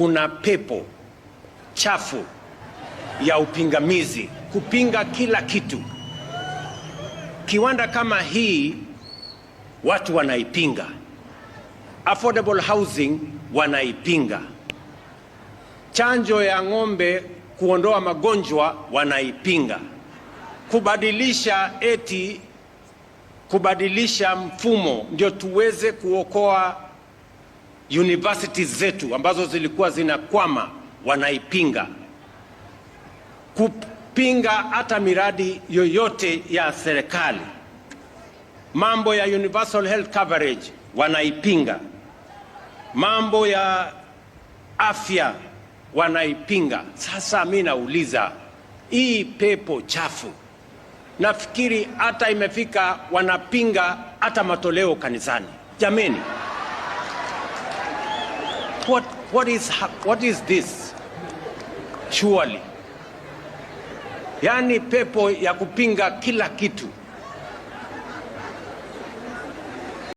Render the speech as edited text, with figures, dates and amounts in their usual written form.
kuna pepo chafu ya upingamizi, kupinga kila kitu. Kiwanda kama hii watu wanaipinga, affordable housing wanaipinga, chanjo ya ng'ombe kuondoa magonjwa wanaipinga, kubadilisha mfumo ndio tuweze kuokoa universities zetu ambazo zilikuwa zinakwama wanaipinga, kupinga hata miradi yoyote ya serikali. Mambo ya universal health coverage wanaipinga, mambo ya afya wanaipinga. Sasa mimi nauliza, hii pepo chafu, nafikiri hata imefika wanapinga hata matoleo kanisani. Jameni, what is this? Surely, yani pepo ya kupinga kila kitu.